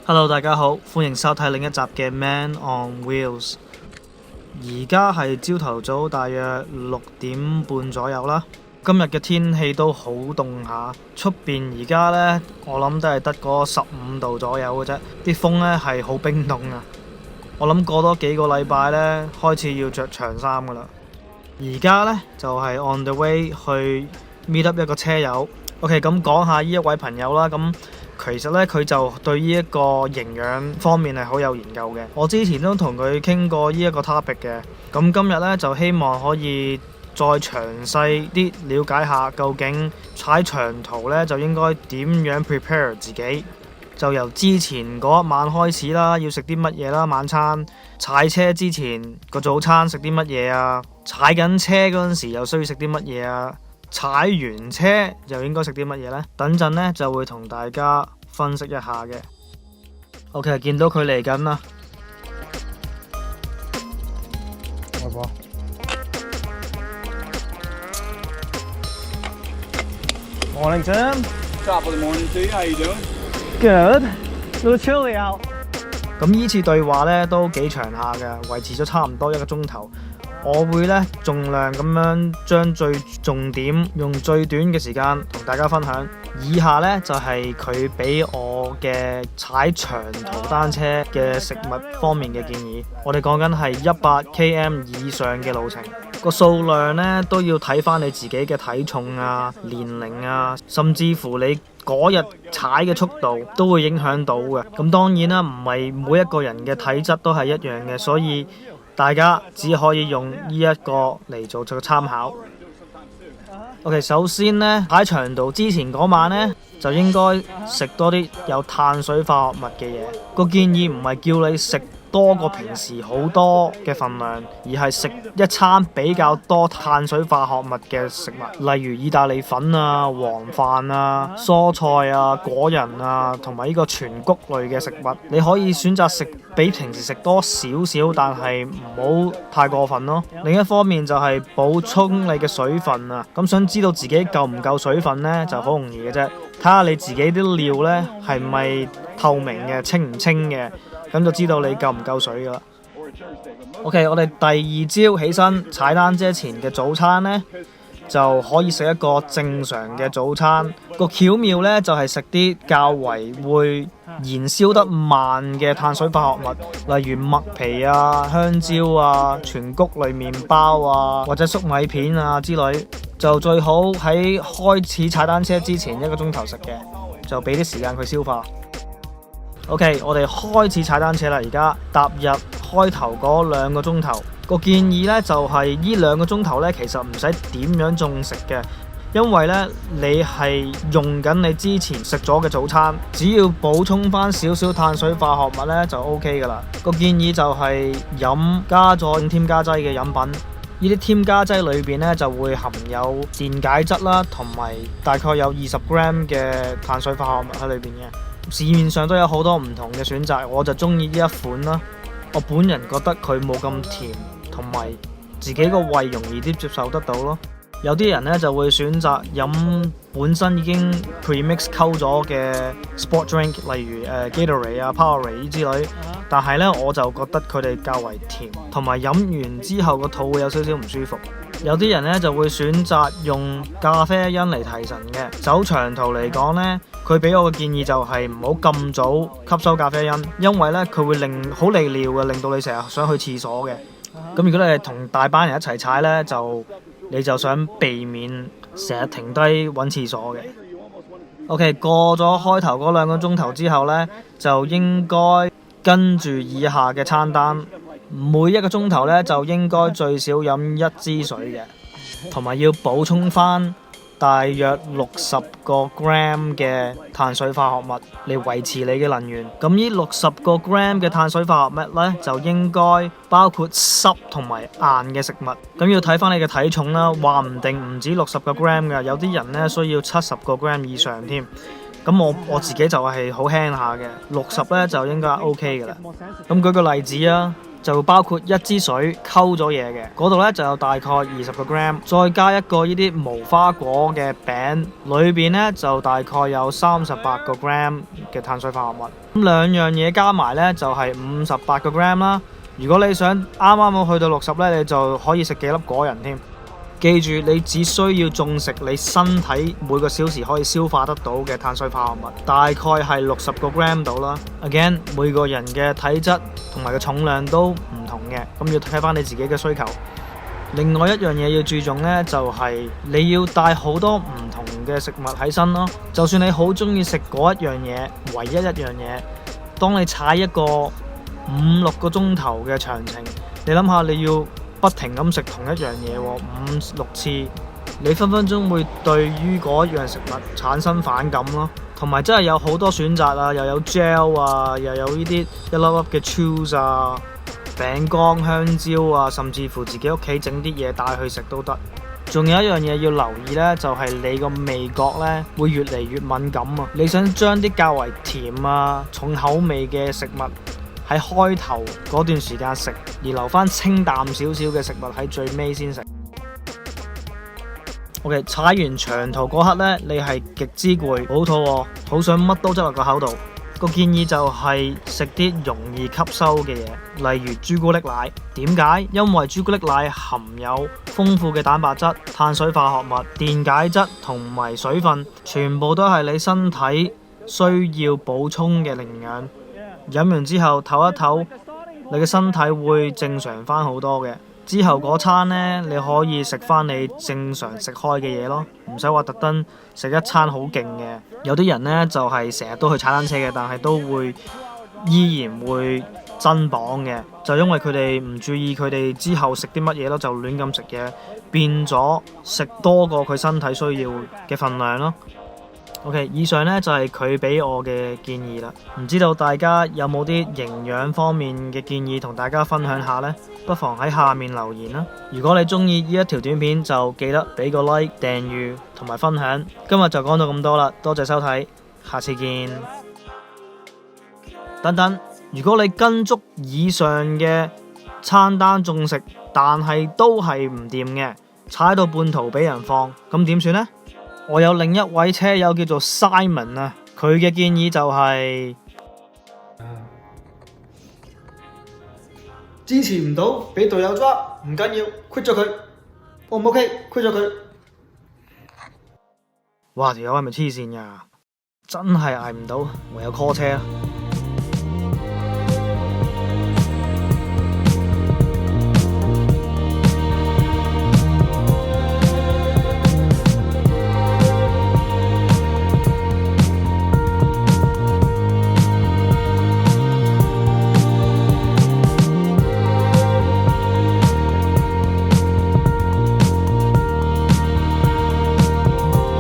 Hello，大家好，歡迎收睇另一集嘅 Man on Wheels。而家係朝頭早，大約6點半左右啦。今日嘅天氣都好凍下，出邊而家呢，我諗都係得嗰15度左右嘅啫。啲風呢係好冰凍啊！我諗過多幾個禮拜呢，開始要着長衫噶啦。而家呢，就係 on the way 去 meet up 一個車友。OK， 咁講下呢一位朋友啦。咁其實咧，佢就對呢一個營養方面係好有研究嘅。我之前都同佢傾過呢一個 topic 嘅。咁今日咧就希望可以再詳細啲了解下，究竟踩長途咧就應該點樣 prepare 自己。就由之前嗰一晚開始啦，要食啲乜嘢啦，晚餐踩車之前個早餐食啲乜嘢啊？踩緊車嗰陣時又需要食啲乜嘢啊？踩完車又應該食啲乜嘢呢？等陣呢就會同大家分析一下嘅。OK， 見到佢嚟緊啦。外婆。Morning, Tim. Top of the morning to you. How you doing? Good. A little chilly out. 咁呢次對話呢都幾長下嘅，維持咗差唔多1個鐘頭。我會咧盡量咁樣將最重點用最短嘅時間同大家分享。以下呢就係佢俾我嘅踩長途單車嘅食物方面嘅建議。我哋講緊係100 km 以上嘅路程，個數量呢都要睇翻你自己嘅體重啊、年齡啊，甚至乎你嗰日踩嘅速度都會影響到嘅。咁當然啦，唔係每一個人嘅體質都係一樣嘅，所以大家只可以用呢一個嚟做個參考。OK， 首先呢，踩長途之前嗰晚呢，就應該食多啲有碳水化合物嘅嘢。個建議唔係叫你食多過平時好多嘅份量，而係食一餐比較多碳水化合物嘅食物，例如意大利粉啊、黃飯啊、蔬菜啊、果仁啊，同埋呢個全穀類嘅食物。你可以選擇食比平時食多少少，但係唔好太過分咯。另一方面就係補充你嘅水分啊。咁想知道自己夠唔夠水分呢，就好容易嘅啫。睇下你自己啲尿呢係咪透明嘅、清唔清嘅，咁就知道你夠唔夠水噶啦。OK， 我哋第二朝起身踩單車前嘅早餐呢，就可以食一個正常嘅早餐。個巧妙呢，就係食啲較為會燃燒得慢嘅碳水化合物，例如麥皮啊、香蕉啊、全穀類麵包啊，或者粟米片啊之類。就最好喺開始踩單車之前1個鐘頭食嘅，就俾啲時間佢消化。OK， 我哋開始踩單車啦，而家踏入開頭嗰2個鐘頭。個建議呢，就係呢2個鐘頭呢，其實唔使點樣仲食嘅，因為呢，你係用緊你之前食咗嘅早餐，只要補充翻少少碳水化合物呢，就 OK 噶啦。個建議就係飲加咗添加劑嘅飲品，呢啲添加劑裏邊呢，就會含有電解質啦，同埋大概有20 gram 嘅碳水化合物喺裏邊嘅。市面上都有好多唔同嘅選擇，我就中意呢一款啦。我本人覺得佢冇咁甜，同埋自己個胃容易啲接受得到咯。有啲人呢就會選擇飲本身已經 premix 溝咗嘅 sport drink， 例如Gatorade 啊、Powerade 之類。但係呢，我就覺得佢哋較為甜，同埋飲完之後個肚會有少少唔舒服。有啲人呢就會選擇用咖啡因嚟提神嘅。走長途嚟講呢，佢俾我嘅建議就係唔好咁早吸收咖啡因，因為呢，佢會令好利尿嘅，令到你成日想去廁所嘅。咁如果你係同大班人一齊踩呢，你就想避免成日停低揾廁所嘅。OK， 過咗開頭嗰2個鐘頭之後呢，就應該跟住以下嘅餐單。每1個鐘頭呢，就應該最少飲1支水嘅，同埋要補充翻大約60個 gram 嘅碳水化合物嚟維持你嘅能源。咁呢60個 gram 嘅碳水化合物呢，就應該包括濕同埋硬嘅食物。咁要睇翻你嘅體重啦，話唔定唔止60個 gram 嘅，有啲人呢需要70個 gram 以上添。咁我自己就係好輕下嘅，60呢就應該 OK 嘅啦。咁舉個例子啊，就包括一支水溝咗嘢嘅，嗰度咧就有大概20個 gram， 再加一個呢啲無花果嘅餅，裏邊咧就大概有38個 gram 嘅碳水化合物。咁兩樣嘢加埋咧就係58個 gram 啦。如果你想啱啱好去到60咧，你就可以食幾粒果仁添。記住，你只需要種食你身體每個小時可以消化得到嘅碳水化合物，大概係60個 gram 到啦。Again， 每個人嘅體質同埋個重量都唔同嘅，咁要睇翻你自己嘅需求。另外一樣嘢要注重呢，就係你要帶好多唔同嘅食物喺身咯。就算你好中意食嗰一樣嘢，唯一一樣嘢，當你踩一個5-6個鐘頭嘅長程，你諗下你要不停咁食同一樣嘢5-6次，你分分鐘會對於嗰一樣食物產生反感咯。同埋真係有好多選擇啊，又有 gel 啊，又有呢啲一粒粒嘅 chews 啊、餅乾、香蕉啊，甚至乎自己屋企整啲嘢帶去食都得。仲有一樣嘢要留意呢，就係你個味覺呢會越嚟越敏感啊！你想將啲較為甜啊、重口味嘅食物喺開頭嗰段時間食，而留翻清淡少少嘅食物喺最尾先食。OK， 踩完長途嗰刻呢，你係極之攰，好肚餓，好想乜都執落個口度。個建議就係食啲容易吸收嘅嘢，例如朱古力奶。點解？因為朱古力奶含有豐富嘅蛋白質、碳水化合物、電解質同埋水分，全部都係你身體需要補充嘅營養。飲完之後唞一唞，你嘅身體會正常翻好多嘅。之後嗰餐呢，你可以食翻你正常食開嘅嘢咯，唔使話特登食一餐好勁嘅。有啲人呢，就係成日都去踩單車嘅，但係都會依然會增磅嘅，就因為佢哋唔注意佢哋之後食啲乜嘢咯，就亂咁食嘢，變咗食多過佢身體需要嘅份量咯。OK， 以上呢就係佢俾我嘅建議啦，唔知道大家有冇啲營養方面嘅建議同大家分享下呢？不妨喺下面留言啦。如果你中意呢一條短片，就記得俾個 like、訂閱同埋分享。今日就講到咁多啦，多謝收睇，下次見。等等，如果你跟足以上嘅餐單種食，但係都係唔掂嘅，踩到半途俾人放，咁點算呢？我有另一位車友叫做 Simon 啊，佢嘅建議就係支持唔到，俾隊友抓，唔緊要 ，quit 咗佢，O 唔 OK？quit 咗佢。哇，條友係咪黐線㗎？真係捱唔到，唯有 call 車啊！